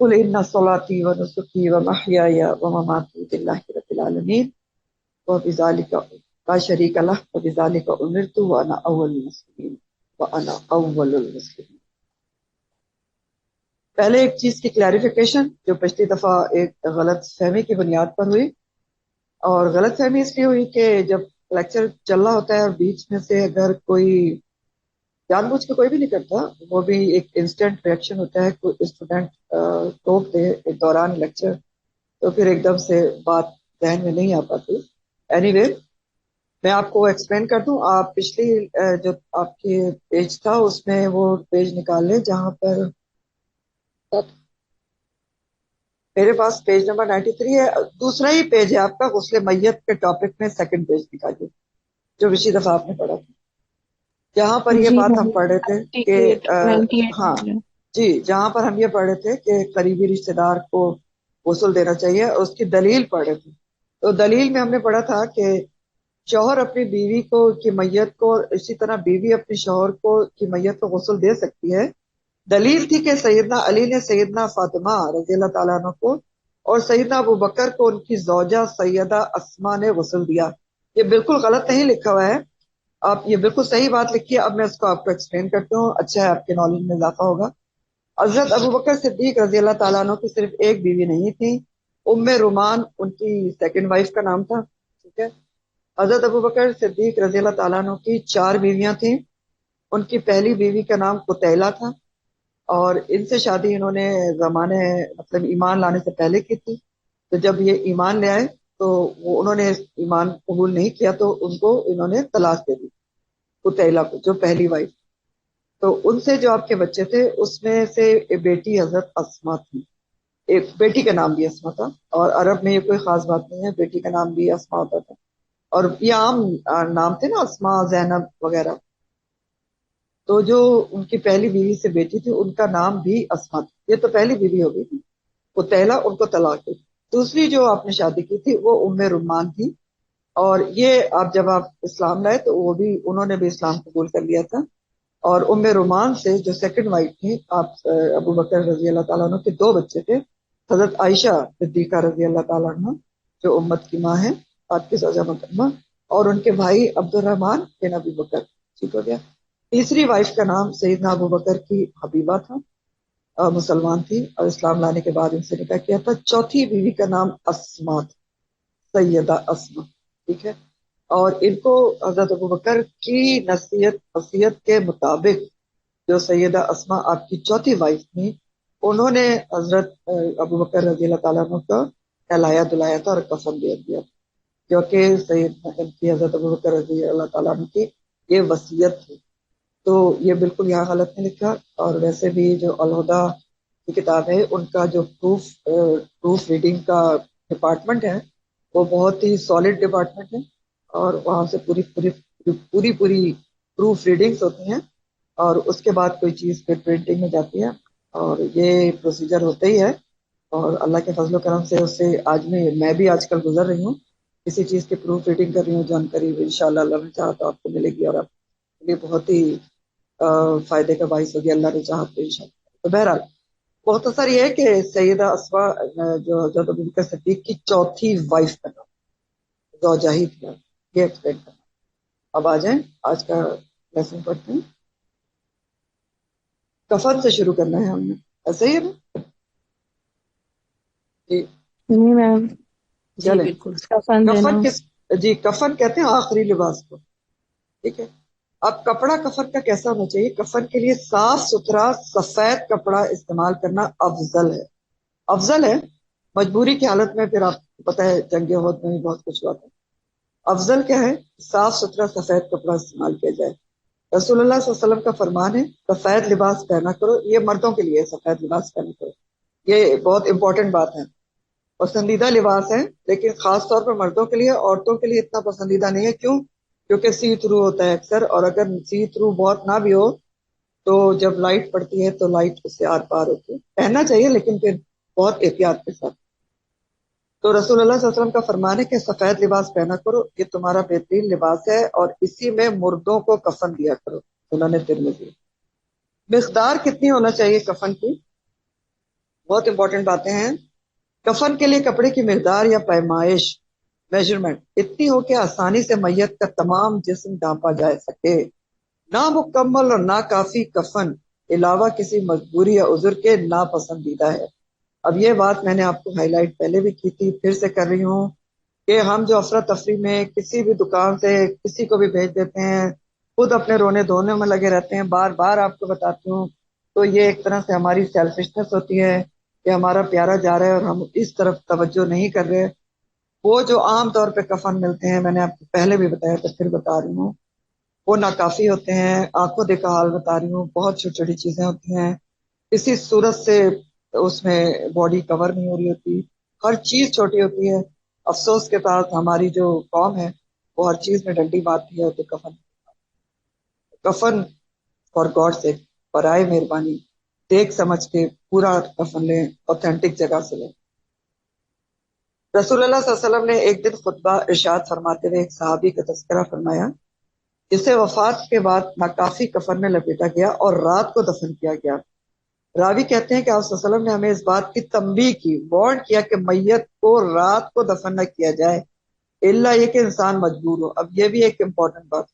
قل ان صلاتي ونسكي ومحياي ومماتي لله رب العالمين وبذلك لا شريك له وبذلك امرت وانا اول المسلمين وانا اول المسلمين۔ پہلے ایک چیز کی کلیریفیکیشن جو پچھلی دفعہ ایک غلط فہمی کی بنیاد پر ہوئی، اور غلط فہمی اس لیے ہوئی کہ جب لیکچر چل رہا ہوتا ہے اور بیچ میں سے اگر کوئی جان بوجھ کے کوئی بھی نہیں کرتا، وہ بھی ایک انسٹنٹ ریئیکشن ہوتا ہے، کوئی اسٹوڈنٹ ٹوک دے دوران لیکچر، تو پھر ایک دم سے بات ذہن میں نہیں آ پاتی۔ اینی وے، میں آپ کو ایکسپلین کر دوں۔ آپ پچھلی جو آپ کے پیج تھا اس میں وہ پیج نکال لیں جہاں پر میرے پاس پیج نمبر 93 ہے، دوسرا ہی پیج ہے آپ کا، غسل میت کے ٹاپک میں سیکنڈ پیج نکالیے جو پچھلی دفعہ آپ نے پڑھا تھا، جہاں پر یہ جی بات ہم پڑھ رہے تھے کہ 28 ہاں جی، جہاں پر ہم یہ پڑھ رہے تھے کہ قریبی رشتہ دار کو غسل دینا چاہیے، اور اس کی دلیل پڑھ رہے تھے۔ تو دلیل میں ہم نے پڑھا تھا کہ شوہر اپنی بیوی کو کی میت کو، اسی طرح بیوی اپنے شوہر کو کی میت کو غسل دے سکتی ہے۔ دلیل تھی کہ سیدنا علی نے سیدنا فاطمہ رضی اللہ تعالیٰ عنہ کو اور سیدنا ابو بکر کو ان کی زوجہ سیدہ اسما نے غسل دیا۔ یہ بالکل غلط نہیں لکھا ہوا ہے، آپ یہ بالکل صحیح بات لکھی ہے۔ اب میں اس کو آپ کو ایکسپلین کرتا ہوں، اچھا ہے آپ کے نالج میں اضافہ ہوگا۔ حضرت ابو بکر صدیق رضی اللہ تعالیٰ عنہ کی صرف ایک بیوی نہیں تھی، ام رومان ان کی سیکنڈ وائف کا نام تھا، ٹھیک ہے۔ حضرت ابو بکر صدیق رضی اللہ تعالیٰ عنہ کی 4 بیویاں تھیں۔ ان کی پہلی بیوی کا نام قتیلہ تھا، اور ان سے شادی انہوں نے زمانے مطلب ایمان لانے سے پہلے کی تھی۔ تو جب یہ ایمان لے آئے تو وہ انہوں نے ایمان قبول نہیں کیا، تو ان کو انہوں نے طلاق دے دی، قتیلہ کو جو پہلی وائف۔ تو ان سے جو آپ کے بچے تھے اس میں سے ایک بیٹی حضرت اسما تھی، ایک بیٹی کا نام بھی اسما تھا، اور عرب میں یہ کوئی خاص بات نہیں ہے، بیٹی کا نام بھی اسما ہوتا تھا، اور یہ عام نام تھے نا، اسما، زینب وغیرہ۔ تو جو ان کی پہلی بیوی سے بیٹی تھی ان کا نام بھی اسما تھا، یہ تو پہلی بیوی ہو گئی تھی، وہ پہلا ان کو طلاق دی۔ دوسری جو آپ نے شادی کی تھی وہ ام رمان تھی، اور یہ آپ جب آپ اسلام لائے تو وہ بھی انہوں نے بھی اسلام قبول کر لیا تھا۔ اور ام رومان سے جو سیکنڈ وائف تھی آپ ابو بکر رضی اللہ تعالیٰ عنہ کے 2 بچے تھے، حضرت عائشہ صدیقہ رضی اللہ تعالیٰ عنہ جو امت کی ماں ہے، آپ کی زوجہ محترمہ، اور ان کے بھائی عبد الرحمن بن ابی بکر، ٹھیک ہو گیا۔ تیسری وائف کا نام سیدنا ابو بکر کی حبیبہ تھا، مسلمان تھی اور اسلام لانے کے بعد ان سے نکاح کیا تھا۔ چوتھی بیوی کا نام اسما تھا، سیدہ اسما، ٹھیک ہے۔ اور ان کو حضرت ابو بکر کی وصیت کے مطابق جو سیدہ اسما آپ کی چوتھی وائف تھی، انہوں نے حضرت ابو بکر رضی اللہ تعالیٰ عنہ کا نہلایا دلایا تھا اور کفن دے دیا تھا، کیونکہ سید حضرت ابو بکر رضی اللہ تعالیٰ عنہ کی یہ وصیت تھی۔ تو یہ بالکل یہاں غلط نہیں لکھا۔ اور ویسے بھی جو الہدا کی کتاب ہے ان کا جو پروف ریڈنگ کا ڈپارٹمنٹ ہے وہ بہت ہی سالڈ ڈپارٹمنٹ ہے، اور وہاں سے پوری پروف ریڈنگز ہوتی ہیں، اور اس کے بعد کوئی چیز پھر پرنٹنگ میں جاتی ہے، اور یہ پروسیجر ہوتا ہی ہے۔ اور اللہ کے فضل و کرم سے اس سے آج میں بھی آج کل گزر رہی ہوں، کسی چیز کی پروف ریڈنگ کر رہی ہوں، جانکاری انشاءاللہ اللہ نے چاہا تو آپ کو ملے گی، اور آپ کے لیے بہت ہی فائدے کا باعث ہوگی اللہ نے چاہا تو انشاءاللہ۔ تو بہرحال مختصر یہ ہے کہ سیدہ اسما جو حضرت ابو بکر صدیق کی چوتھی وائف کا نام، زوجہ ہی تھا، یہ ایکسپلین کرنا۔ اب آ جائیں آج کا لیسن پڑھتے ہیں۔ کفن سے شروع کرنا ہے ہم نے، ایسا ہی ہے نا؟ جی جی میم، جی چلیں۔ بالکل کفن دینا۔ کفن کس، جی کفن کہتے ہیں آخری لباس کو، ٹھیک ہے۔ اب کپڑا کفن کا کیسا ہونا چاہیے؟ کفن کے لیے صاف ستھرا سفید کپڑا استعمال کرنا افضل ہے، افضل ہے۔ مجبوری کی حالت میں پھر آپ کو پتہ ہے جنگ احد میں بھی بہت کچھ ہوا تھا۔ افضل کیا ہے؟ صاف ستھرا سفید کپڑا استعمال کیا جائے۔ رسول اللہ صلی اللہ علیہ وسلم کا فرمان ہے سفید لباس پہنا کرو، یہ مردوں کے لیے سفید لباس پہنا کرو، یہ بہت امپورٹنٹ بات ہے، پسندیدہ لباس ہے، لیکن خاص طور پر مردوں کے لیے، عورتوں کے لیے اتنا پسندیدہ نہیں ہے۔ کیوں؟ کیونکہ سی تھرو ہوتا ہے اکثر، اور اگر سی تھرو بہت نہ بھی ہو تو جب لائٹ پڑتی ہے تو لائٹ اس سے آر پار ہوتی ہے، پہننا چاہیے لیکن پھر بہت احتیاط کے ساتھ۔ تو رسول اللہ صلی اللہ علیہ وسلم کا فرمان ہے کہ سفید لباس پہنا کرو، یہ تمہارا بہترین لباس ہے، اور اسی میں مردوں کو کفن دیا کرو، سنن ترمذی۔ مقدار کتنی ہونا چاہیے کفن کی؟ بہت امپورٹنٹ باتیں ہیں. کفن کے لیے کپڑے کی مقدار یا پیمائش میجرمنٹ اتنی ہو کہ آسانی سے میت کا تمام جسم ڈھانپا جا سکے. نامکمل اور ناکافی کفن علاوہ کسی مجبوری یا عذر کے ناپسندیدہ ہے. اب یہ بات میں نے آپ کو ہائی لائٹ پہلے بھی کی تھی، پھر سے کر رہی ہوں کہ ہم جو افراتفری میں کسی بھی دکان سے کسی کو بھی بھیج دیتے ہیں، خود اپنے رونے دھونے میں لگے رہتے ہیں. بار بار آپ کو بتاتی ہوں، تو یہ ایک طرح سے ہماری سیلفشنس ہوتی ہے کہ ہمارا پیارا جا رہا ہے اور ہم اس طرف توجہ نہیں کر رہے. وہ جو عام طور پہ کفن ملتے ہیں، میں نے آپ کو پہلے بھی بتایا تو پھر بتا رہی ہوں، وہ ناکافی ہوتے ہیں. آنکھوں دیکھا حال بتا رہی ہوں، بہت چھوٹی چھوٹی چیزیں ہوتی ہیں، کسی صورت سے اس میں باڈی کور نہیں ہو رہی ہوتی، ہر چیز چھوٹی ہوتی ہے. افسوس کے ساتھ ہماری جو قوم ہے وہ ہر چیز میں ڈنڈی مارتی ہے. تو کفن فار گاڈ سے برائے مہربانی دیکھ سمجھ کے پورا کفن لیں، اوتھینٹک جگہ سے لیں. رسول اللہ صلی اللہ علیہ وسلم نے ایک دن خطبہ ارشاد فرماتے ہوئے ایک صحابی کا تذکرہ فرمایا جسے وفات کے بعد ناکافی کفن میں لپیٹا گیا اور رات کو دفن کیا گیا. راوی کہتے ہیں کہ آپ صلی اللہ علیہ وسلم نے ہمیں اس بات کی تنبیہ کی، وارن کیا کہ میت کو رات کو دفن نہ کیا جائے الا یہ کہ انسان مجبور ہو. اب یہ بھی ایک امپورٹنٹ بات ہے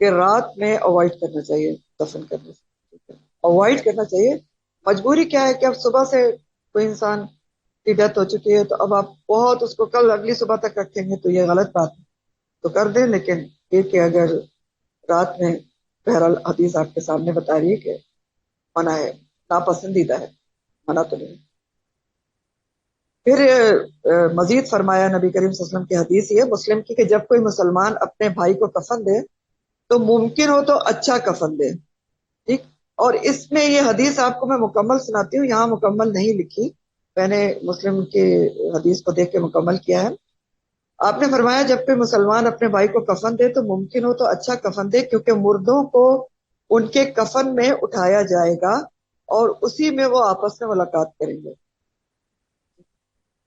کہ رات میں اوائڈ کرنا چاہیے دفن کرنے سے، اوائڈ کرنا چاہیے. مجبوری کیا ہے کہ اب صبح سے کوئی انسان کی ڈیتھ ہو چکی ہے تو اب آپ بہت اس کو کل اگلی صبح تک رکھیں گے تو یہ غلط بات ہے، تو کر دیں. لیکن یہ کہ اگر رات میں، بہرحال حدیث آپ کے سامنے بتا رہی ہے کہ منع ہے، ناپسندیدہ ہے، منع تو نہیں. پھر مزید فرمایا نبی کریم صلی اللہ علیہ وسلم کی حدیث یہ مسلم کی کہ جب کوئی مسلمان اپنے بھائی کو کفن دے تو ممکن ہو تو اچھا کفن دے. ٹھیک. اور اس میں یہ حدیث آپ کو میں مکمل سناتی ہوں، یہاں مکمل نہیں لکھی، میں نے مسلم کی حدیث کو دیکھ کے مکمل کیا ہے. آپ نے فرمایا جب کوئی مسلمان اپنے بھائی کو کفن دے تو ممکن ہو تو اچھا کفن دے، کیونکہ مردوں کو ان کے کفن میں اٹھایا جائے گا اور اسی میں وہ آپس میں ملاقات کریں گے،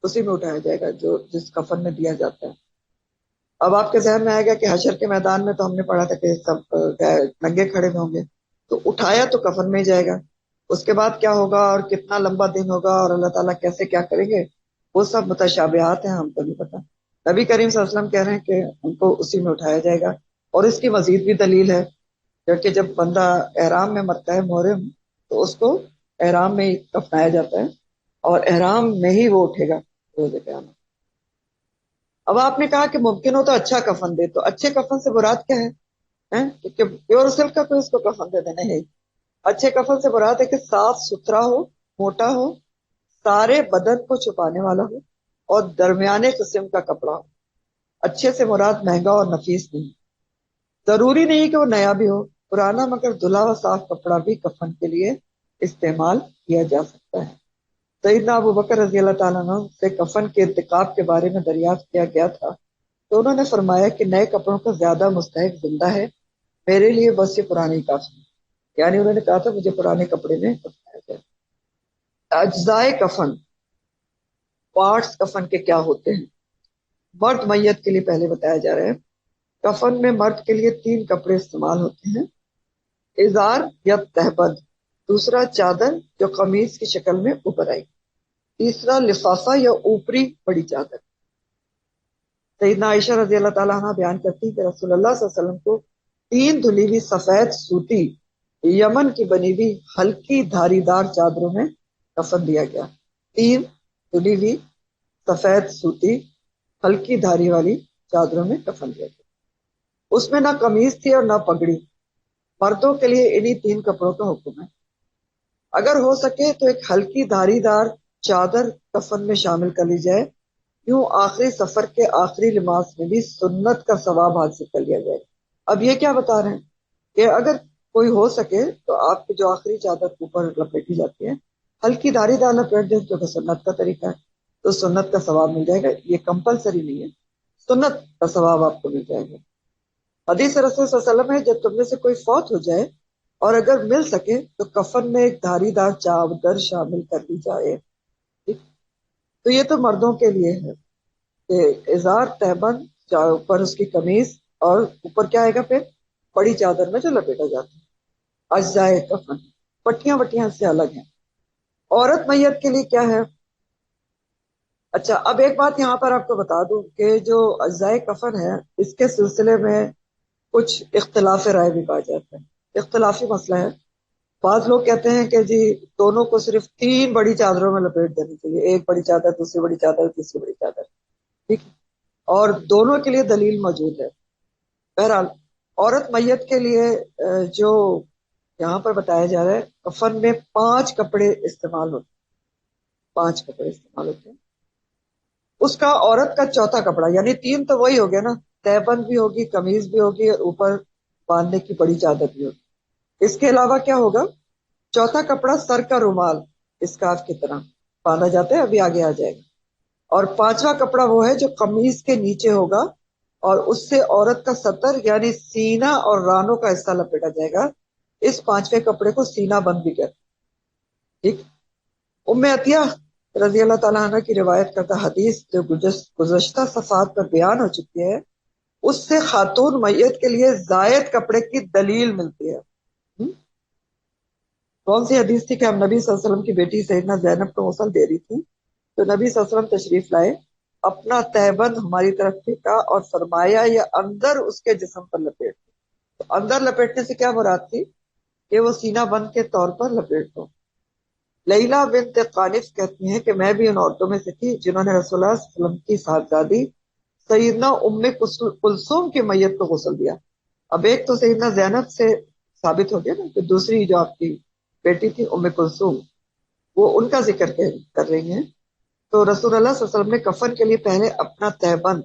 اسی میں اٹھایا جائے گا جو جس کفن میں دیا جاتا ہے. اب آپ کے ذہن میں آئے گا کہ حشر کے میدان میں تو ہم نے پڑھا تھا کہ سب ننگے کھڑے میں ہوں گے، تو اٹھایا تو کفن میں ہی جائے گا. اس کے بعد کیا ہوگا اور کتنا لمبا دن ہوگا اور اللہ تعالیٰ کیسے کیا کریں گے، وہ سب متشابہات ہیں، ہم کو نہیں پتا. نبی کریم صلی اللہ علیہ وسلم کہہ رہے ہیں کہ ان کو اسی میں اٹھایا جائے گا. اور اس کی مزید بھی دلیل ہے، کیونکہ جب بندہ احرام میں مرتا ہے محرم، تو اس کو احرام میں ہی دفنایا جاتا ہے اور احرام میں ہی وہ اٹھے گا روز قیامت. اب آپ نے کہا کہ ممکن ہو تو اچھا کفن دے، تو اچھے کفن سے مراد کیا ہے؟ کہ پیور سلک کا کوئی اس کو کفن دے دینا ہے. اچھے کفن سے مراد ہے کہ صاف ستھرا ہو، موٹا ہو، سارے بدن کو چھپانے والا ہو اور درمیانے قسم کا کپڑا ہو. اچھے سے مراد مہنگا اور نفیس نہیں، ضروری نہیں کہ وہ نیا بھی ہو، پرانا مگر دھلا ہوا صاف کپڑا بھی کفن کے لیے استعمال کیا جا سکتا ہے. سیدنا ابو بکر رضی اللہ تعالیٰ عنہ سے کفن کے انتخاب کے بارے میں دریافت کیا گیا تھا تو انہوں نے فرمایا کہ نئے کپڑوں کا زیادہ مستحق زندہ ہے، میرے لیے بس یہ پرانے کافی. یعنی انہوں نے کہا تھا مجھے پرانے کپڑے میں کفنایا جائے. اجزائے کفن، پارٹس کفن کے کیا ہوتے ہیں؟ مرد میت کے لیے پہلے بتایا جا رہا ہے. کفن میں مرد کے لیے 3 کپڑے استعمال ہوتے ہیں: ازار یا تہبند، دوسرا چادر جو قمیض کی شکل میں اوپر آئی، تیسرا لفافہ یا اوپری بڑی چادر. سیدنا عائشہ رضی اللہ تعالیٰ عنہ بیان کرتی کہ رسول اللہ صلی اللہ علیہ وسلم کو 3 دھلی ہوئی سفید سوتی یمن کی بنی ہوئی ہلکی دھاری دار چادروں میں کفن دیا گیا. 3 دھلی ہوئی سفید سوتی ہلکی دھاری والی چادروں میں کفن دیا گیا. اس میں نہ قمیض تھی اور نہ پگڑی. مردوں کے لیے انہی 3 کپڑوں کا حکم ہے. اگر ہو سکے تو ایک ہلکی دھاری دار چادر کفن میں شامل کر لی جائے، یوں آخری سفر کے آخری لباس میں بھی سنت کا ثواب حاصل کر لیا جائے. اب یہ کیا بتا رہے ہیں کہ اگر کوئی ہو سکے تو آپ کی جو آخری چادر اوپر لپیٹی جاتی ہے ہلکی دھاری دار لپیٹ دیں، جو کہ سنت کا طریقہ ہے، تو سنت کا ثواب مل جائے گا. یہ کمپلسری نہیں ہے، سنت کا ثواب آپ کو مل جائے گا. حدیث رسول صلی اللہ علیہ وسلم ہے جب تم میں سے کوئی فوت ہو جائے اور اگر مل سکے تو کفن میں ایک دھاری دار چادر شامل کر دی جائے. تو یہ تو مردوں کے لیے ہے کہ ازار تہبند اوپر اس کی قمیض اور اوپر کیا آئے گا پھر بڑی چادر میں جو لپیٹا جاتا ہے. اجزائے کفن پٹیاں وٹیاں سے الگ ہیں. عورت میت کے لیے کیا ہے؟ اچھا، اب ایک بات یہاں پر آپ کو بتا دوں کہ جو اجزائے کفن ہے اس کے سلسلے میں کچھ اختلاف رائے بھی پایا جاتا ہے، اختلافی مسئلہ ہے۔ بعض لوگ کہتے ہیں کہ جی دونوں کو صرف 3 بڑی چادروں میں لپیٹ دینی چاہیے، ایک بڑی چادر، دوسری بڑی چادر، تیسری بڑی چادر، ٹھیک ہے؟ اور دونوں کے لیے دلیل موجود ہے۔ بہرحال عورت میت کے لیے جو یہاں پر بتایا جا رہا ہے، کفن میں 5 کپڑے استعمال ہوتے ہیں، 5 کپڑے استعمال ہوتے ہیں۔ اس کا عورت کا چوتھا کپڑا، یعنی 3 تو وہی ہو گیا نا، تہبند بھی ہوگی، قمیض بھی ہوگی، اور اوپر باندھنے کی بڑی چادر بھی ہوگی۔ اس کے علاوہ کیا ہوگا؟ چوتھا کپڑا سر کا رومال اسکارف کی طرح باندھا جاتا ہے، ابھی آگے آ جائے گا۔ اور 5واں کپڑا وہ ہے جو قمیض کے نیچے ہوگا، اور اس سے عورت کا سطر یعنی سینہ اور رانوں کا حصہ لپیٹا جائے گا۔ اس 5ویں کپڑے کو سینہ بند بھی کہتے ہیں، ٹھیک۔ ام عطیہ رضی اللہ تعالیٰ عنہ کی روایت کرتا حدیث جو گزشتہ صفحات پر بیان ہو چکی ہے، اس سے خاتون میت کے لیے زائد کپڑے کی دلیل ملتی ہے۔ کون سی حدیث تھی؟ کہ ہم نبی صلی اللہ علیہ وسلم کی بیٹی سیدنا زینب کو غسل دے رہی تھی تو نبی صلی اللہ علیہ وسلم تشریف لائے، اپنا تہبند ہماری طرف پھینکا اور فرمایا یہ اندر اس کے جسم پر لپیٹ دو۔ تو اندر لپیٹنے سے کیا مراد تھی؟ کہ وہ سینہ بند کے طور پر لپیٹ دو۔ لیلا بنت قانف کہتی ہیں کہ میں بھی ان عورتوں میں سے تھی جنہوں نے رسول اللہ صلی اللہ علیہ وسلم کی صاحبزادی سیدنا ام کلثوم کی میت کو غسل دیا۔ اب ایک تو سیدنا زینب سے ثابت ہو گیا نا، کہ دوسری جو آپ کی بیٹی تھی ام کلثوم، وہ ان کا ذکر کر رہی ہیں۔ تو رسول اللہ صلی اللہ علیہ وسلم نے کفن کے لیے پہلے اپنا تہبند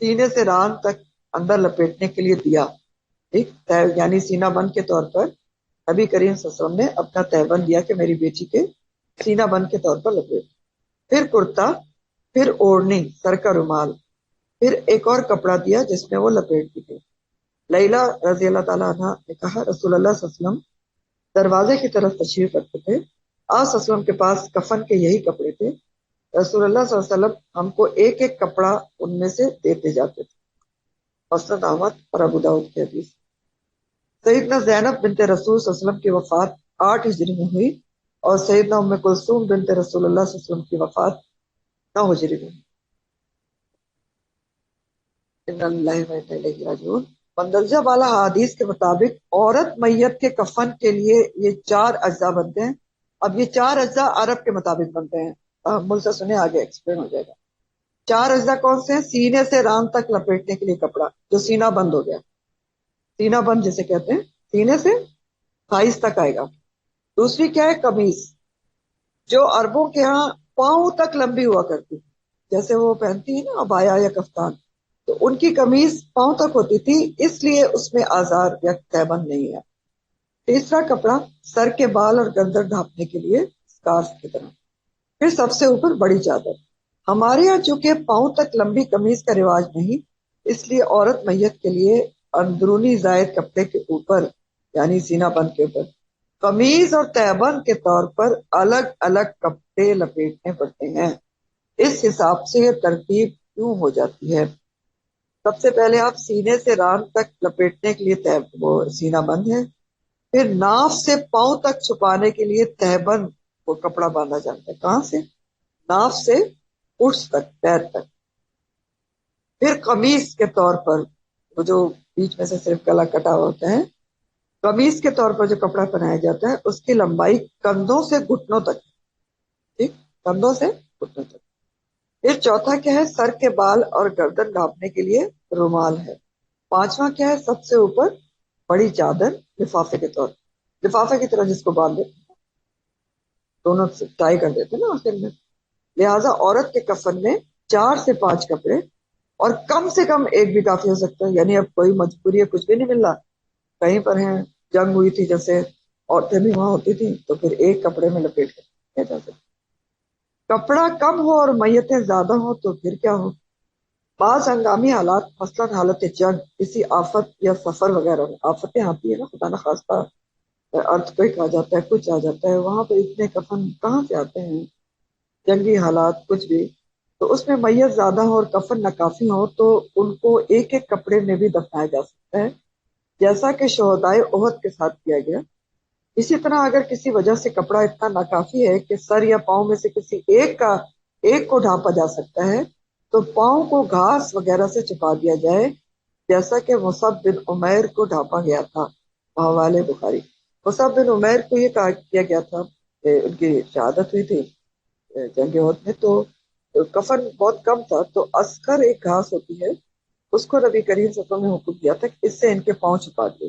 سینے سے ران تک اندر لپیٹنے کے لیے دیا، ٹھیک، یعنی سینہ بند کے طور پر نبی کریم صلی اللہ علیہ وسلم نے اپنا تہبند دیا کہ میری بیٹی کے سینہ بند کے طور پر لپیٹ، پھر کرتا، پھر اوڑھنی، سر کا رومال، پھر ایک اور کپڑا دیا جس میں وہ لپیٹ دی گئی۔ لیلا رضی اللہ تعالیٰ عنہ نے کہا رسول اللہ صلی اللہ علیہ وسلم دروازے کی طرف تشریف رکھتے تھے، آپ صلی اللہ علیہ وسلم کے پاس کفن کے یہی کپڑے تھے، رسول اللہ صلی اللہ علیہ وسلم ہم کو ایک ایک کپڑا ان میں سے دیتے جاتے تھے۔ مسند احمد اور ابو داؤد کی حدیث۔ سیدنا زینب بنت رسول صلی اللہ علیہ وسلم کی وفات 8 ہجری میں ہوئی، اور سیدنا ام کلثوم بنت رسول اللہ صلی اللہ علیہ وسلم کی وفات 9 ہجری میں ہوئی۔ ان اللہ و انا الیہ راجعون۔ مندرجہ بالا حدیث کے مطابق عورت میت کے کفن کے لیے یہ 4 اجزاء بنتے ہیں۔ اب یہ 4 اجزاء عرب کے مطابق بنتے ہیں، مل سے سنے آگے ایکسپلین ہو جائے گا۔ 4 اجزاء کون سے ہیں؟ سینے سے ران تک لپیٹنے کے لیے کپڑا جو سینہ بند ہو گیا، سینہ بند جسے کہتے ہیں، سینے سے تھائیس تک آئے گا۔ دوسری کیا ہے؟ قمیص، جو عربوں کے ہاں پاؤں تک لمبی ہوا کرتی، جیسے وہ پہنتی ہے نا عبایا یا کفتان، تو ان کی قمیض پاؤں تک ہوتی تھی، اس لیے اس میں آزار یا تہبند نہیں ہے۔ تیسرا کپڑا سر کے بال اور گردن ڈھانپنے کے لیے اسکارف کی طرح۔ پھر سب سے اوپر بڑی چادر۔ ہمارے یہاں چونکہ پاؤں تک لمبی قمیض کا رواج نہیں، اس لیے عورت میت کے لیے اندرونی زائد کپڑے کے اوپر یعنی سینہ بند کے اوپر قمیض اور تہبند کے طور پر الگ الگ کپڑے لپیٹنے پڑتے ہیں۔ اس حساب سے یہ ترتیب کیوں ہو جاتی ہے؟ سب سے پہلے آپ سینے سے ران تک لپیٹنے کے لیے وہ سینہ بند ہے، پھر ناف سے پاؤں تک چھپانے کے لیے تہبند وہ کپڑا باندھا جاتا ہے۔ کہاں سے؟ ناف سے پٹس تک، پیر تک۔ پھر قمیص کے طور پر وہ جو بیچ میں سے صرف گلا کٹا ہوتا ہے، قمیص کے طور پر جو کپڑا پہنایا جاتا ہے اس کی لمبائی کندھوں سے گھٹنوں تک، ٹھیک، کندھوں سے گھٹنوں تک۔ پھر چوتھا کیا ہے؟ سر کے بال اور گردن ڈھانپنے کے لیے رومال ہے۔ 5واں کیا ہے؟ سب سے اوپر بڑی چادر، لفافے کے طور پر، لفافے کی طرح جس کو باندھ دیتے دونوں سے ٹائی کر دیتے نا آخر میں۔ لہٰذا عورت کے کفن میں 4 سے 5 کپڑے، اور کم سے کم ایک بھی کافی ہو سکتا ہے، یعنی اب کوئی مجبوری ہے، کچھ بھی نہیں مل رہا، کہیں پر ہیں، جنگ ہوئی تھی جیسے، عورتیں بھی وہاں ہوتی تھیں، تو پھر ایک کپڑے میں لپیٹ کر کیا جا سکتا۔ کپڑا کم ہو اور میتیں زیادہ ہو تو پھر کیا ہو؟ بعض ہنگامی حالات، مثلاً حالت جنگ، کسی آفت یا سفر وغیرہ میں، آفتیں آتی ہیں نا خدا نخواستہ، ارتھ کوئک آ جاتا ہے، کچھ آ جاتا ہے، وہاں پہ اتنے کفن کہاں سے آتے ہیں؟ جنگی حالات کچھ بھی، تو اس میں میت زیادہ ہو اور کفن ناکافی ہو تو ان کو ایک ایک کپڑے میں بھی دفنایا جا سکتا ہے، جیسا کہ شہدائے احد کے ساتھ کیا گیا۔ اسی طرح اگر کسی وجہ سے کپڑا اتنا ناکافی ہے کہ سر یا پاؤں میں سے کسی ایک کو ڈھانپا جا سکتا ہے تو پاؤں کو گھاس وغیرہ سے چھپا دیا جائے، جیسا کہ مصعب بن عمیر کو ڈھانپا گیا تھا۔ حوالے بخاری۔ مصعب بن عمیر کو یہ کہا کیا گیا تھا کہ ان کی شہادت ہوئی تھی جنگ احد میں، تو کفن بہت کم تھا، تو عسکر ایک گھاس ہوتی ہے اس کو نبی کریم صلی اللہ علیہ وسلم نے حکم دیا تھا کہ اس سے ان کے پاؤں چھپا دے۔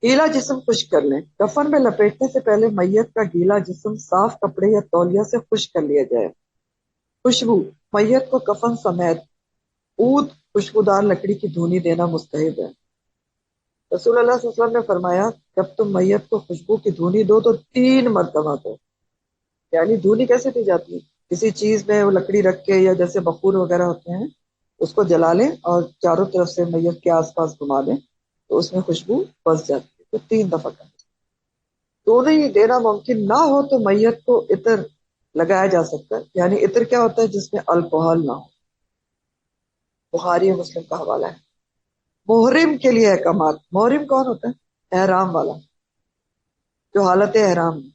گیلا جسم خشک کر لیں۔ کفن میں لپیٹنے سے پہلے میت کا گیلا جسم صاف کپڑے یا تولیہ سے خشک کر لیا جائے۔ خوشبو، میت کو کفن سمیت عود خوشبودار لکڑی کی دھونی دینا مستحب ہے۔ رسول اللہ صلی اللہ علیہ وسلم نے فرمایا جب تم میت کو خوشبو کی دھونی دو تو 3 مرتبہ دو۔ یعنی دھونی کیسے دی جاتی ہے؟ کسی چیز میں وہ لکڑی رکھ کے یا جیسے بخور وغیرہ ہوتے ہیں اس کو جلا لیں اور چاروں طرف سے میت کے آس پاس گھما دیں تو اس میں خوشبو بس جاتی ہے، تو 3 دفعہ کریں۔ دونوں ہی دینا ممکن نہ ہو تو میت کو عطر لگایا جا سکتا ہے، یعنی عطر کیا ہوتا ہے؟ جس میں الکوہل نہ ہو۔ بخاری اور مسلم کا حوالہ ہے۔ محرم کے لیے احکامات۔ محرم کون ہوتا ہے؟ احرام والا، جو حالت احرام ہے۔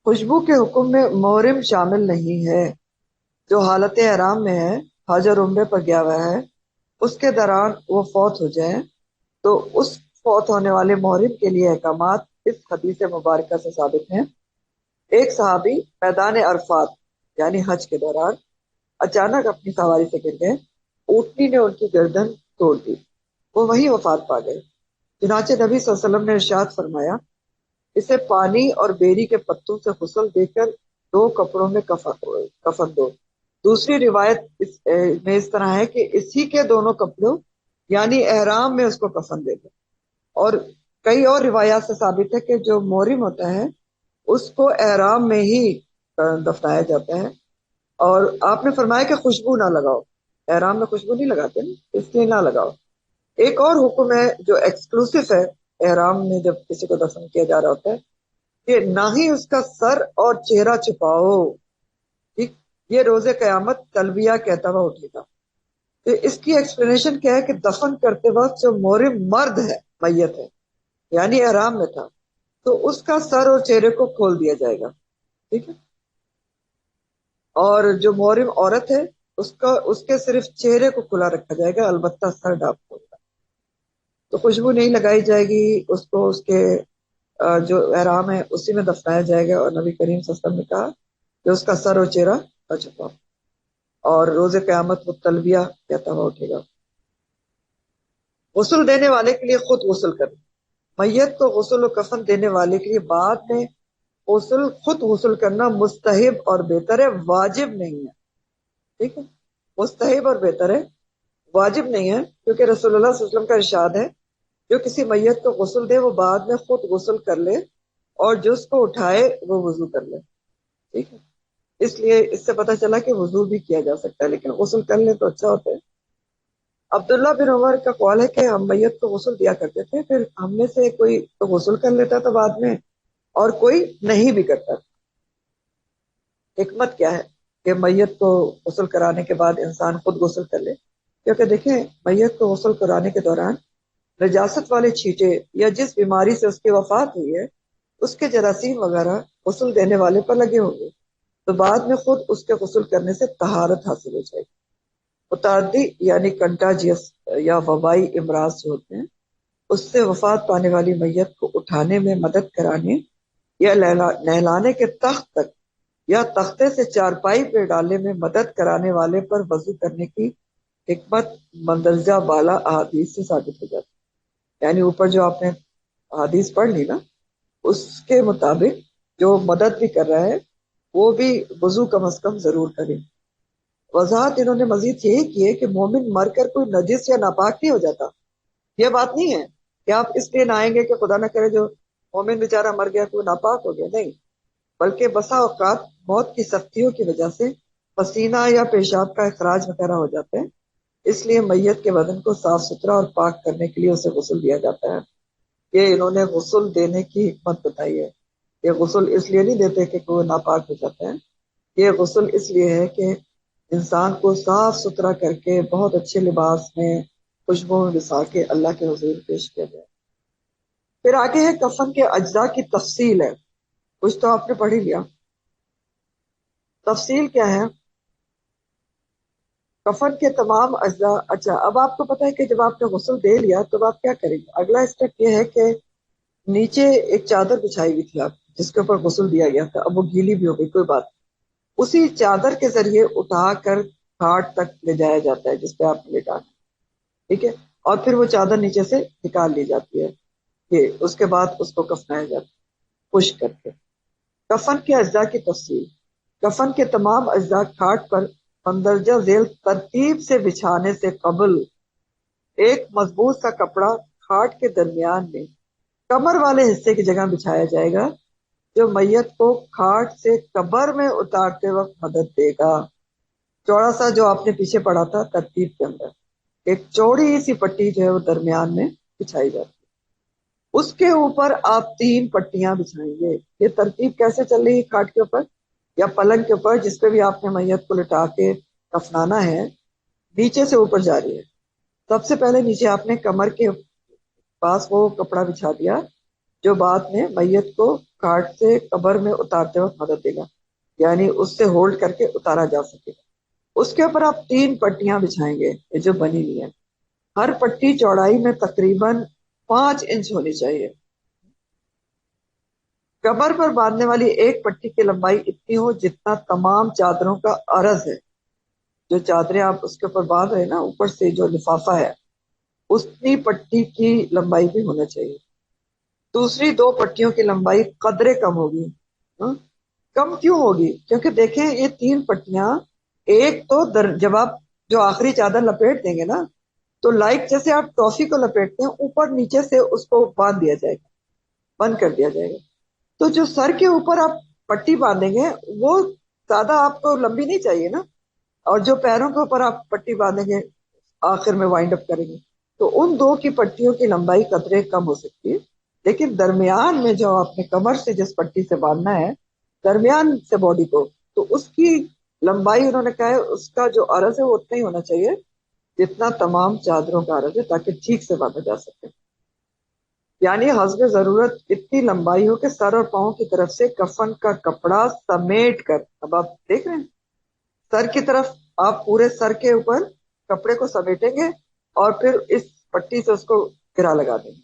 خوشبو کے حکم میں محرم شامل نہیں ہے۔ جو حالت احرام میں ہے، حج اور عمرے پر گیا ہوا ہے، اس کے دوران وہ فوت ہو جائے تو اس فوت ہونے والے محرم کے لیے احکامات اس حدیث مبارکہ سے ثابت ہیں۔ ایک صحابی میدان عرفات یعنی حج کے دوران اچانک اپنی سواری سے گر گئے، اونٹنی نے ان کی گردن توڑ دی، وہ وہیں وفات پا گئے۔ چنانچہ نبی صلی اللہ علیہ وسلم نے ارشاد فرمایا اسے پانی اور بیری کے پتوں سے غسل دے کر 2 کپڑوں میں کفن دو۔ دوسری روایت میں اس طرح ہے کہ اسی کے دونوں کپڑوں یعنی احرام میں اس کو کفن دے دو۔ اور کئی اور روایات سے ثابت ہے کہ جو محرم ہوتا ہے اس کو احرام میں ہی دفنایا جاتا ہے۔ اور آپ نے فرمایا کہ خوشبو نہ لگاؤ، احرام میں خوشبو نہیں لگاتے نا، اس لیے نہ لگاؤ۔ ایک اور حکم ہے جو ایکسکلوسیو ہے احرام میں جب کسی کو دفن کیا جا رہا ہوتا ہے کہ نہ ہی اس کا سر اور چہرہ چھپاؤ، ٹھیک؟ یہ روز قیامت تلبیہ کہتا ہوا اٹھے گا۔ تو اس کی ایکسپلینیشن کیا ہے کہ دفن کرتے وقت جو محرم مرد ہے، میت ہے، یعنی احرام میں تھا، تو اس کا سر اور چہرے کو کھول دیا جائے گا، ٹھیک ہے؟ اور جو محرم عورت ہے اس کے صرف چہرے کو کھلا رکھا جائے گا، البتہ سر ڈھانپ ہوگا۔ تو خوشبو نہیں لگائی جائے گی، اس کو اس کے جو احرام ہے اسی میں دفنایا جائے گا، اور نبی کریم صلی اللہ علیہ وسلم نے کہا کہ اس کا سر اور چہرہ نہ چھپاؤ، اور روز قیامت وہ تلبیہ کہتا ہوا اٹھے گا۔ غسل دینے والے کے لیے خود غسل کرنا۔ میت کو غسل و کفن دینے والے کے لیے بعد میں خود غسل کرنا مستحب اور بہتر ہے، واجب نہیں ہے، ٹھیک ہے؟ مستحب اور بہتر ہے، واجب نہیں ہے، کیونکہ رسول اللہ صلی اللہ علیہ وسلم کا ارشاد ہے جو کسی میت کو غسل دے وہ بعد میں خود غسل کر لے اور جو اس کو اٹھائے وہ وضو کر لے، ٹھیک ہے؟ اس لیے اس سے پتہ چلا کہ وضو بھی کیا جا سکتا ہے، لیکن غسل کر لیں تو اچھا ہوتا ہے۔ عبداللہ بن عمر کا قول ہے کہ ہم میت کو غسل دیا کرتے تھے، پھر ہم میں سے کوئی تو غسل کر لیتا تھا بعد میں اور کوئی نہیں بھی کرتا تھا۔ حکمت کیا ہے کہ میت کو غسل کرانے کے بعد انسان خود غسل کر لے؟ کیونکہ دیکھیں میت کو غسل کرانے کے دوران نجاست والے چھینٹے یا جس بیماری سے اس کی وفات ہوئی ہے اس کے جراثیم وغیرہ غسل دینے والے پر لگے ہوں گے، تو بعد میں خود اس کے غسل کرنے سے طہارت حاصل ہو جائے گی۔ متعدی یعنی کنٹاجیس یا وبائی امراض جو ہوتے ہیں اس سے وفات پانے والی میت کو اٹھانے میں مدد کرانے یا نہلانے کے تخت تک یا تختے سے چارپائی پہ ڈالنے میں مدد کرانے والے پر وضو کرنے کی حکمت مندرجہ بالا احادیث سے ثابت ہو جاتی ہے۔ یعنی اوپر جو آپ نے حدیث پڑھ لی نا، اس کے مطابق جو مدد بھی کر رہا ہے وہ بھی وضو کم از کم ضرور کرے۔ وضاحت انہوں نے مزید یہی کی ہے کہ مومن مر کر کوئی نجس یا ناپاک نہیں ہو جاتا۔ یہ بات نہیں ہے کہ آپ اس لیے نہ آئیں گے کہ خدا نہ کرے جو مومن بیچارہ مر گیا کوئی ناپاک ہو گیا، نہیں، بلکہ بسا اوقات موت کی سختیوں کی وجہ سے پسینہ یا پیشاب کا اخراج وغیرہ ہو جاتے ہیں، اس لیے میت کے بدن کو صاف ستھرا اور پاک کرنے کے لیے اسے غسل دیا جاتا ہے۔ یہ انہوں نے غسل دینے کی حکمت بتائی ہے۔ یہ غسل اس لیے نہیں دیتے کہ کوئی ناپاک ہو جاتا ہے، یہ غسل اس لیے ہے کہ انسان کو صاف ستھرا کر کے بہت اچھے لباس میں خوشبو میں بسا کے اللہ کے حضور پیش کیا جائے۔ پھر آگے ہے کفن کے اجزاء کی تفصیل ہے، کچھ تو آپ نے پڑھ ہی لیا. تفصیل کیا ہے؟ کفن کے تمام اجزاء. اچھا، اب آپ کو پتا ہے کہ جب آپ نے غسل دے لیا تو آپ کیا کریں گے؟ اگلا اسٹیپ یہ ہے کہ نیچے ایک چادر بچھائی ہوئی تھی آپ جس کے اوپر غسل دیا گیا تھا، اب وہ گیلی بھی ہو گئی، کوئی بات نہیں. اسی چادر کے ذریعے اٹھا کر کھاٹ تک لے جایا جاتا ہے جس پہ آپ نے لٹا. ٹھیک ہے، اور پھر وہ چادر نیچے سے نکال لی جاتی ہے کہ اس کے بعد اس کو کفنایا جاتا ہے خشک کر کے. کفن کے اجزاء کی تفصیل. کفن کے تمام اجزاء کھاٹ پر مندرجہ ذیل ترتیب سے بچھانے سے قبل ایک مضبوط سا کپڑا کھاٹ کے درمیان میں کمر والے حصے کی جگہ بچھایا جائے گا جو میت کو کھاٹ سے قبر میں اتارتے وقت مدد دے گا. چوڑا سا جو آپ نے پیچھے پڑھا تھا ترتیب کے اندر ایک چوڑی سی پٹی جو ہے وہ درمیان میں بچھائی جاتی ہے. اس کے اوپر آپ 3 پٹیاں بچھائیں گے. یہ ترتیب کیسے چل رہی ہے؟ کھاٹ کے اوپر یا پلنگ کے اوپر جس پہ بھی آپ نے میت کو لٹا کے کفنانا ہے، نیچے سے اوپر جا رہی ہے. سب سے پہلے نیچے آپ نے کمر کے پاس وہ کپڑا بچھا دیا جو بعد میں میت کو کھاٹ سے قبر میں اتارتے وقت مدد دے گا، یعنی اس سے ہولڈ کر کے اتارا جا سکے گا. اس کے اوپر آپ 3 پٹیاں بچھائیں گے یہ جو بنی ہوئی ہے. ہر پٹی چوڑائی میں تقریباً 5 انچ ہونی چاہیے. کمر پر باندھنے والی ایک پٹی کی لمبائی اتنی ہو جتنا تمام چادروں کا عرض ہے. جو چادریں آپ اس کے اوپر باندھ رہے ہیں نا، اوپر سے جو لفافہ ہے اتنی پٹی کی لمبائی بھی ہونا چاہیے. دوسری 2 پٹیوں کی لمبائی قدرے کم ہوگی. ہاں؟ کم کیوں ہوگی؟ کیونکہ دیکھیں یہ 3 پٹیاں ایک تو جب آپ جو آخری چادر لپیٹ دیں گے نا تو لائک جیسے آپ ٹافی کو لپیٹتے ہیں اوپر نیچے سے اس کو باندھ دیا جائے گا، بند کر دیا جائے گا. تو جو سر کے اوپر آپ پٹی باندھیں گے وہ زیادہ آپ کو لمبی نہیں چاہیے نا، اور جو پیروں کے اوپر آپ پٹی باندھیں گے آخر میں وائنڈ اپ کریں گے تو ان 2 کی پٹیوں کی لمبائی قدرے کم ہو سکتی ہے. لیکن درمیان میں جو آپ نے کمر سے جس پٹی سے باندھنا ہے درمیان سے باڈی کو، تو اس کی لمبائی انہوں نے کہا ہے اس کا جو عرض ہے وہ اتنا ہی ہونا چاہیے جتنا تمام چادروں کا عرض ہے تاکہ ٹھیک سے باندھا جا سکے. یعنی حسب ضرورت اتنی لمبائی ہو کہ سر اور پاؤں کی طرف سے کفن کا کپڑا سمیٹ کر، اب آپ دیکھ رہے ہیں سر کی طرف آپ پورے سر کے اوپر کپڑے کو سمیٹیں گے اور پھر اس پٹی سے اس کو گرا لگا دیں گے.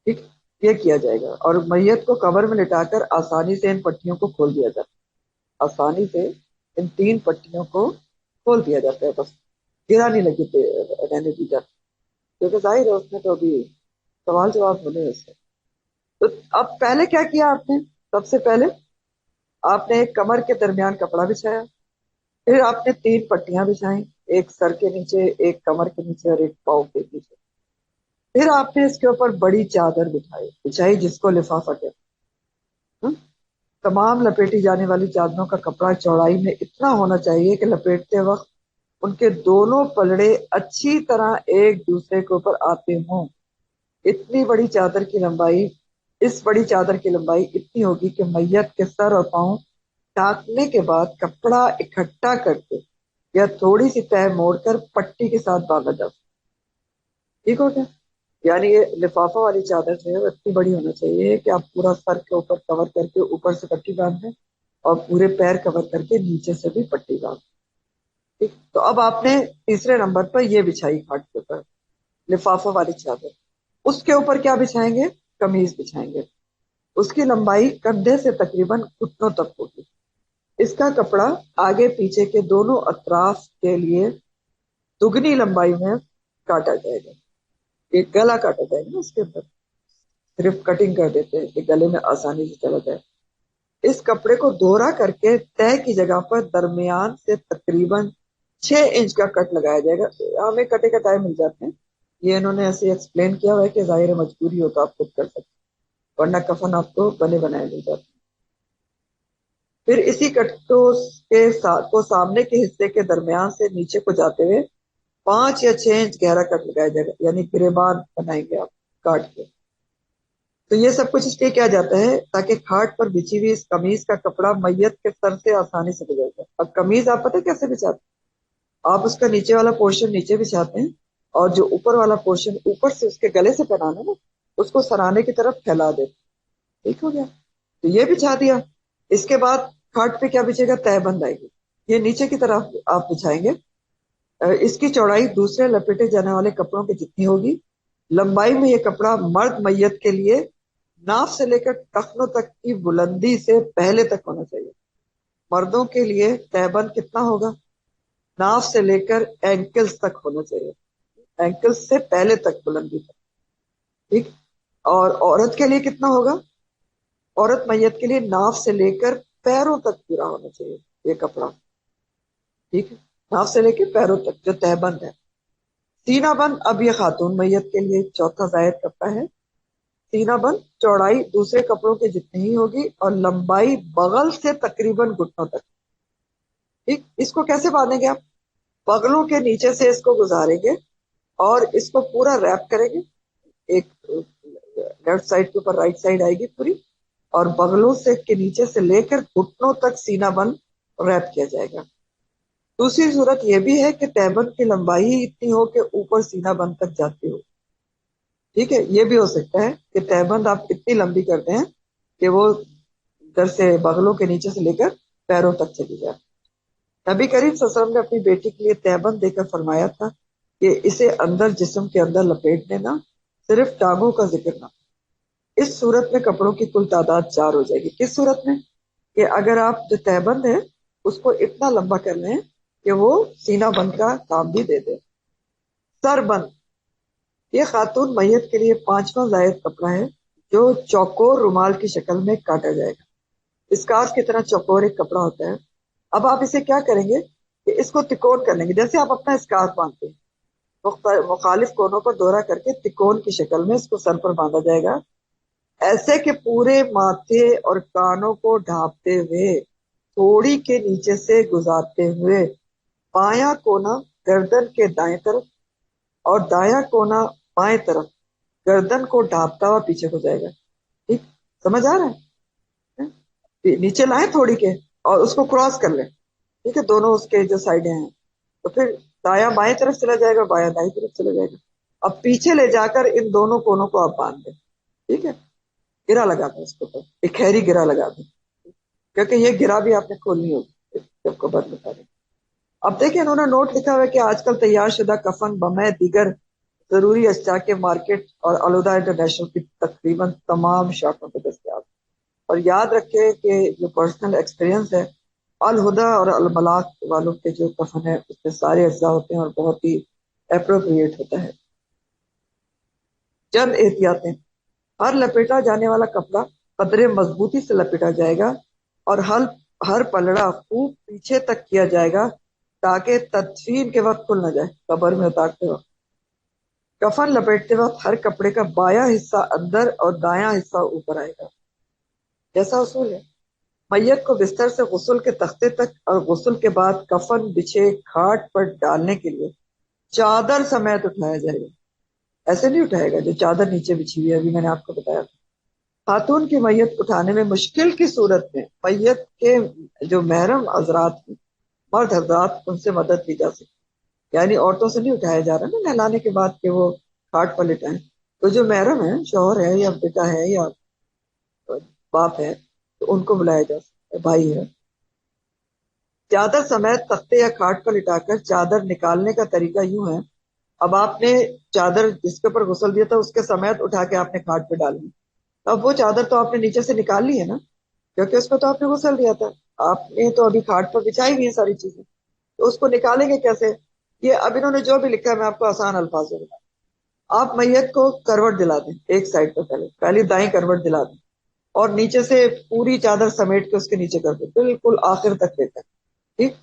ٹھیک، یہ کیا جائے گا اور میت کو قبر میں لٹا کر آسانی سے ان پٹیوں کو کھول دیا جاتا ہے. آسانی سے ان 3 پٹیوں کو کھول دیا جاتا ہے، بس گرا نہیں لگی رہنے دی جاتی کیونکہ ظاہر ہے اس میں تو ابھی سوال جواب ہونے اس سے. تو اب پہلے کیا کیا آپ نے؟ سب سے پہلے آپ نے ایک کمر کے درمیان کپڑا بچھایا، پھر آپ نے 3 پٹیاں بچھائیں، ایک سر کے نیچے، ایک کمر کے نیچے اور ایک پاؤں کے نیچے. پھر آپ نے اس کے اوپر بڑی چادر بچھائی جس کو لفافہ کہتے ہیں. تمام لپیٹی جانے والی چادروں کا کپڑا چوڑائی میں اتنا ہونا چاہیے کہ لپیٹتے وقت ان کے دونوں پلڑے اچھی طرح ایک دوسرے کے اوپر آتے ہوں. اتنی بڑی چادر کی لمبائی، اس بڑی چادر کی لمبائی اتنی ہوگی کہ میت کے سر اور پاؤں ڈھانکنے کے بعد کپڑا اکٹھا کر کے یا تھوڑی سی تہ موڑ کر پٹی کے ساتھ باندھا جا سکتا. ٹھیک ہو گیا؟ یعنی یہ لفافہ والی چادر جو ہے وہ اتنی بڑی ہونا چاہیے کہ آپ پورا سر کے اوپر کور کر کے اوپر سے پٹی باندھ دیں اور پورے پیر کور کر کے نیچے سے بھی پٹی باندھ دیں. ٹھیک، تو اب آپ نے تیسرے نمبر پر یہ بچھائی کھاٹ کے اوپر لفافہ والی چادر. اس کے اوپر کیا بچھائیں گے؟ قمیض بچھائیں گے. اس کی لمبائی کندھے سے تقریباً گھٹنوں تک ہوگی. اس کا کپڑا آگے پیچھے کے دونوں اطراف کے لیے دگنی لمبائی میں کاٹا جائے گا. ایک گلا کاٹا جائے گا اس کے اندر، صرف کٹنگ کر دیتے ہیں کہ گلے میں آسانی سے چلا جائے. اس کپڑے کو دوہرا کر کے تہ کی جگہ پر درمیان سے تقریباً 6 انچ کا کٹ لگایا جائے گا. ہمیں کٹے کا ٹائم مل جاتے ہیں، یہ انہوں نے ایسے ایکسپلین کیا ہوا ہے کہ ظاہر مجبوری ہو تو آپ خود کر سکتے ورنہ کفن آپ کو بنے بنائے مل جاتے. پھر اسی کٹ کو سامنے کے حصے کے درمیان سے نیچے کو جاتے ہوئے 5 یا 6 انچ گہرا کٹ لگایا جائے گا، یعنی گریبان بنائیں گے آپ کاٹ کے. تو یہ سب کچھ اس لیے کیا جاتا ہے تاکہ کھاٹ پر بچھی ہوئی اس قمیض کا کپڑا میت کے سر سے آسانی سے گزر جائے. اب قمیض آپ پتہ کیسے بچھاتے ہیں؟ آپ اس کا نیچے والا پورشن نیچے بچھاتے ہیں اور جو اوپر والا پورشن اوپر سے اس کے گلے سے پہنانا نا اس کو سرانے کی طرف پھیلا دیتے. ٹھیک ہو گیا. تو یہ بچھا دیا. اس کے بعد کھاٹ پہ کیا بچے گا؟ تہ بند آئے گی. یہ نیچے کی طرف آپ بچھائیں گے. اس کی چوڑائی دوسرے لپیٹے جانے والے کپڑوں کی جتنی ہوگی. لمبائی میں یہ کپڑا مرد میت کے لیے ناف سے لے کر ٹخنوں تک کی بلندی سے پہلے تک ہونا چاہیے. مردوں کے لیے تہ بند کتنا ہوگا؟ ناف سے لے کر اینکلز تک ہونا چاہیے. اینکلز سے پہلے تک بلندی تک. ٹھیک. اور عورت کے لیے کتنا ہوگا؟ عورت میت کے لیے ناف سے لے کر پیروں تک پورا ہونا چاہیے یہ کپڑا. ٹھیک ہے. ناف سے لے کے پیروں تک جو تہ بند ہے. سینہ بند اب یہ خاتون میت کے لیے چوتھا زائد کپڑا ہے. سینہ بند چوڑائی دوسرے کپڑوں کے جتنی ہی ہوگی اور لمبائی بغل سے تقریباً گھٹنوں تک. ٹھیک. اس کو کیسے باندھیں گے آپ؟ بغلوں کے نیچے سے اس کو گزاریں گے اور اس کو پورا ریپ کریں گے. ایک لیفٹ سائڈ کے اوپر رائٹ سائڈ آئے گی پوری, اور بغلوں سے کے نیچے سے لے کر گھٹنوں تک سینہ بند ریپ کیا جائے گا. دوسری صورت یہ بھی ہے کہ تہ بند کی لمبائی ہی اتنی ہو کہ اوپر سینہ بند تک جاتی ہو. ٹھیک ہے. یہ بھی ہو سکتا ہے کہ تہ بند آپ اتنی لمبی کرتے ہیں کہ وہ ادھر سے بغلوں کے نیچے سے لے کر پیروں تک چلی جائے. نبی کریم صلی اللہ علیہ وسلم نے اپنی بیٹی کے لیے تہ بند دے کر فرمایا تھا کہ اسے اندر جسم کے اندر لپیٹ دینا, صرف ٹانگوں کا ذکر نہ. اس صورت میں کپڑوں کی کل تعداد 4 ہو جائے گی. کس صورت میں؟ کہ اگر آپ جو تہ بند ہے اس کو اتنا لمبا کر لیں کہ وہ سینہ بند کا کام بھی دے دے. سر بند یہ خاتون میت کے لیے 5واں زائد کپڑا ہے جو چوکور رومال کی شکل میں کاٹا جائے گا. اسکارف کی طرح چوکور ایک کپڑا ہوتا ہے. اب آپ اسے کیا کریں گے کہ اس کو تکون کر لیں گے, جیسے آپ اپنا اسکارف باندھتے ہیں مخالف کونوں پر دورہ کر کے تکون کی شکل میں اس کو سر پر باندھا جائے گا, ایسے کہ پورے ماتھے اور کانوں کو ڈھانپتے ہوئے تھوڑی کے نیچے سے گزارتے ہوئے بایاں کونا گردن کے دائیں طرف اور دایاں کونا بائیں طرف گردن کو ڈھانپتا ہوا پیچھے کو جائے گا. ٹھیک. سمجھ آ رہا ہے؟ نیچے لائیں تھوڑی کے اور اس کو کراس کر لیں. ٹھیک ہے. دونوں اس کے جو سائڈیں ہیں تو پھر دایاں بائیں طرف چلا جائے گا, بایاں دائیں طرف چلا جائے گا. اب پیچھے لے جا کر ان دونوں کونوں کو آپ باندھ دیں. ٹھیک ہے. گرا لگا دیں اس کو, ایک خیری گرا لگا دیں, کیونکہ یہ گرا بھی آپ نے کھولنی ہوگی جب کو بند بتا دیں. اب دیکھیں انہوں نے نوٹ لکھا ہوا ہے کہ آج کل تیار شدہ کفن بمیں دیگر ضروری اشیاء کے مارکیٹ اور علودہ انٹرنیشنل کی تقریباً تمام شاپوں پہ دستیاب. اور یاد رکھے کہ جو پرسنل ایکسپیرینس ہے, الہدا اور الملاک والوں کے جو کفن ہے اس میں سارے اجزاء ہوتے ہیں اور بہت ہی اپروپریٹ ہوتا ہے. چند احتیاطیں. ہر لپیٹا جانے والا کپڑا قدرے مضبوطی سے لپیٹا جائے گا اور ہر پلڑا خوب پیچھے تک کیا جائے گا تاکہ تدفین کے وقت کھل نہ جائے. قبر میں اتارتے وقت کفن لپیٹتے وقت ہر کپڑے کا بایاں حصہ اندر اور دایاں حصہ اوپر آئے گا. جیسا اصول ہے. میت کو بستر سے غسل کے تختے تک اور غسل کے بعد کفن بچھے کھاٹ پر ڈالنے کے لیے چادر سمیت اٹھایا جائے گا. ایسے نہیں اٹھائے گا جو چادر نیچے بچھی ہوئی ہے, ابھی میں نے آپ کو بتایا تھا. خاتون کی میت اٹھانے میں مشکل کی صورت میں میت کے جو محرم حضرات ہیں, مرد حضرات, ان سے مدد لی جا سکتی. یعنی عورتوں سے نہیں اٹھایا جا رہا نا نہلانے کے بعد کہ وہ کھاٹ پر لٹائیں. تو جو محرم ہے, شوہر ہے یا بیٹا ہے یا باپ ہے, تو ان کو بلایا جا سکتا ہے, بھائی ہے. چادر سمیت تختے یا کھاٹ پر لٹا کر چادر نکالنے کا طریقہ یوں ہے. اب آپ نے چادر جس کے اوپر غسل دیا تھا اس کے سمیت اٹھا کے آپ نے کھاٹ پہ ڈال دی. اب وہ چادر تو آپ نے نیچے سے نکال لی ہے نا, کیونکہ اس پہ تو آپ نے غسل دیا تھا. آپ نے تو ابھی کھاٹ پر بچھائی ہوئی ہیں ساری چیزیں, تو اس کو نکالیں گے کیسے؟ یہ اب انہوں نے جو بھی لکھا ہے میں آپ کو آسان الفاظ میں بتاؤں. آپ میت کو کروٹ دلا دیں ایک سائڈ پہ, پہلی دائیں کروٹ دلا دیں اور نیچے سے پوری چادر سمیٹ کے اس کے نیچے کر دیں, بالکل آخر تک لے کر. ٹھیک.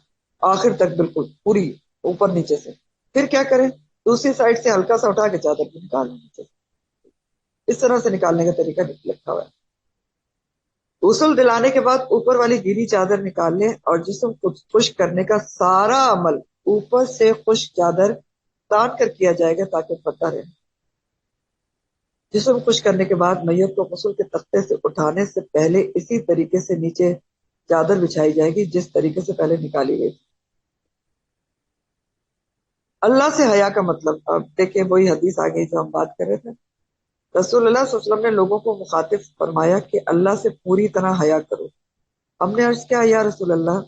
آخر تک بالکل پوری اوپر نیچے سے. پھر کیا کریں, دوسری سائڈ سے ہلکا سا اٹھا کے چادر کو نکال لیں نیچے سے. اس طرح سے نکالنے کا طریقہ لکھا ہوا ہے. غسل دلانے کے بعد اوپر والی گیلی چادر نکال لیں اور جسم کو خشک کرنے کا سارا عمل اوپر سے خشک چادر تان کر کیا جائے گا تاکہ پتہ رہے. جسم خشک کرنے کے بعد میت کو غسل کے تختے سے اٹھانے سے پہلے اسی طریقے سے نیچے چادر بچھائی جائے گی جس طریقے سے پہلے نکالی گئی تھی. اللہ سے حیا کا مطلب, اب دیکھیں وہی حدیث آ گئی جو ہم بات کر رہے تھے. رسول اللہ صلی اللہ علیہ وسلم نے لوگوں کو مخاطب فرمایا کہ اللہ سے پوری طرح حیا کرو۔ ہم نے عرض کیا یا رسول اللہ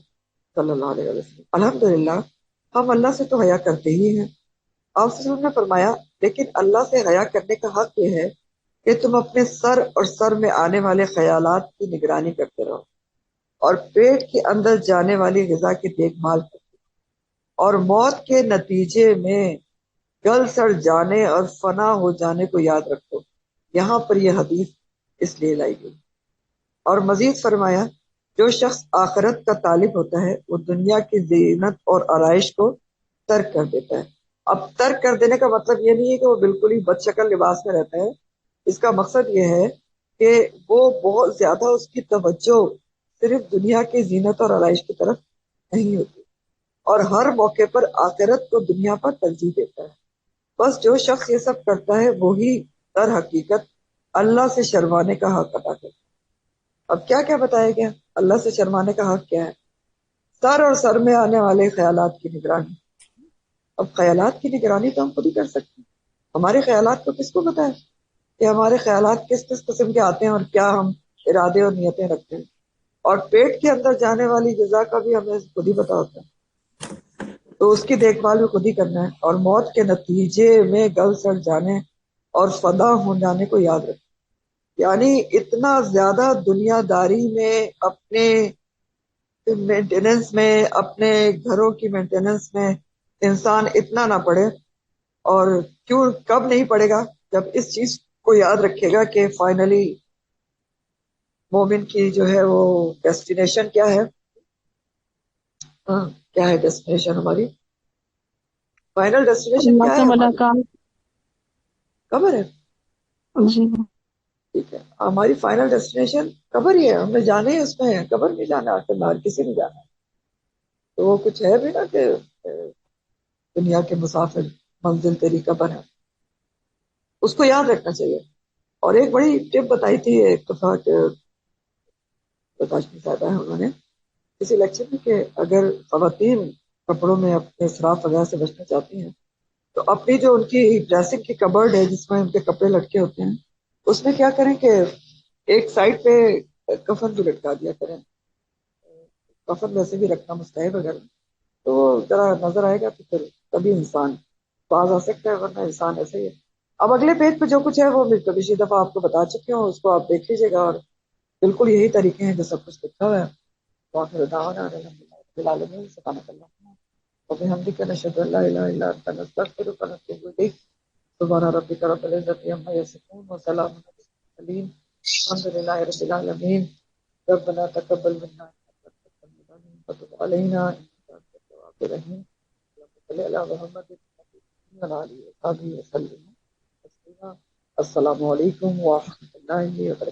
صلی اللہ علیہ وسلم، الحمدللہ ہم اللہ سے تو حیا کرتے ہی ہیں۔ آپ صلی اللہ علیہ وسلم نے فرمایا لیکن اللہ سے حیا کرنے کا حق یہ ہے کہ تم اپنے سر اور سر میں آنے والے خیالات کی نگرانی کرتے رہو، اور پیٹ کے اندر جانے والی غذا کی دیکھ بھال کرتے رہو، اور موت کے نتیجے میں گل سڑ جانے اور فنا ہو جانے کو یاد رکھو۔ یہاں پر یہ حدیث اس لیے لائی گئی۔ اور مزید فرمایا جو شخص آخرت کا طالب ہوتا ہے وہ دنیا کی زینت اور آرائش کو ترک کر دیتا ہے۔ اب ترک کر دینے کا مطلب یہ نہیں ہے کہ وہ بالکل ہی بد شکل لباس میں رہتا ہے، اس کا مقصد یہ ہے کہ وہ بہت زیادہ اس کی توجہ صرف دنیا کی زینت اور آرائش کی طرف نہیں ہوتی، اور ہر موقع پر آخرت کو دنیا پر ترجیح دیتا ہے۔ بس جو شخص یہ سب کرتا ہے وہی در حقیقت اللہ سے شرمانے کا حق ادا کرتا ہے۔ اب کیا کیا بتایا گیا؟ اللہ سے شرمانے کا حق کیا ہے؟ سر اور سر میں آنے والے خیالات کی نگرانی۔ اب خیالات کی نگرانی تو ہم خود ہی کر سکتے ہیں۔ ہمارے خیالات کو کس کو پتا ہے کہ ہمارے خیالات کس کس قسم کے آتے ہیں اور کیا ہم ارادے اور نیتیں رکھتے ہیں؟ اور پیٹ کے اندر جانے والی غذا کا بھی ہمیں خود ہی پتا ہوتا ہے، تو اس کی دیکھ بھال بھی خود ہی کرنا ہے، اور موت کے نتیجے میں گل سڑ جانے اور فدا ہو جانے کو یاد رکھنا۔ یعنی اتنا زیادہ دنیا داری میں، اپنے مینٹیننس میں، اپنے گھروں کی مینٹیننس میں انسان اتنا نہ پڑے، اور کیوں کب نہیں پڑے گا؟ جب اس چیز کو یاد رکھے گا کہ فائنلی مومن کی جو ہے وہ ڈیسٹینیشن کیا ہے۔ ہاں، کیا ہے ڈیسٹینیشن ہماری؟ فائنل ڈیسٹینیشن اللہ کیا سے ہے ہماری؟ ملاقات۔ قبر ہے۔ جی ٹھیک ہے، ہماری فائنل ڈیسٹینیشن قبر ہی ہے، ہم نے جانے ہی اس میں ہے، قبر نہیں جانا، آخر باہر کسی نے جانا ہے۔ تو وہ کچھ ہے بھی نا کہ دنیا کے مسافر منزل تیری قبر ہے، اس کو یاد رکھنا چاہیے۔ اور ایک بڑی ٹپ بتائی تھی ایک دفعہ کہ پرکاش صاحبہ ہے، انہوں نے کسی لیکچر میں کہ اگر خواتین کپڑوں میں اپنے اسراف وغیرہ سے بچنا چاہتی ہیں تو اپنی جو ان کی ڈریسنگ کی کبرڈ ہے جس میں ان کے کپڑے لٹکے ہوتے ہیں، اس میں کیا کریں کہ ایک سائڈ پہ کفن بھی لٹکا دیا کریں۔ کفن ویسے بھی رکھنا مستحب اگر تو ذرا نظر آئے گا تو پھر کبھی انسان باز آ سکتا ہے، ورنہ انسان ایسے ہی ہے۔ اب اگلے پیج پہ جو کچھ ہے وہ میں پچھلی دفعہ آپ کو بتا چکی ہوں، اس کو آپ دیکھ لیجیے گا، اور بالکل یہی طریقے ہیں جو سب کچھ لکھا ہوا ہے۔ وآخر دعوانا ان الحمد للہ رب العالمین، سبحانک اللہم وبحمدک، نشہد ان لا الہ الا انت، نستغفرک ونتوب الیک۔ سبحان ربک رب العزۃ عما یصفون وسلام علی المرسلین، الحمد للہ رب العالمین۔ ربنا تقبل منا وتب علینا انک انت التواب الرحیم۔ اللهم صل علی محمد وعلى آلہ وصحبہ وسلم تسلیما۔ السلام علیکم ورحمۃ اللہ وبرکاتہ۔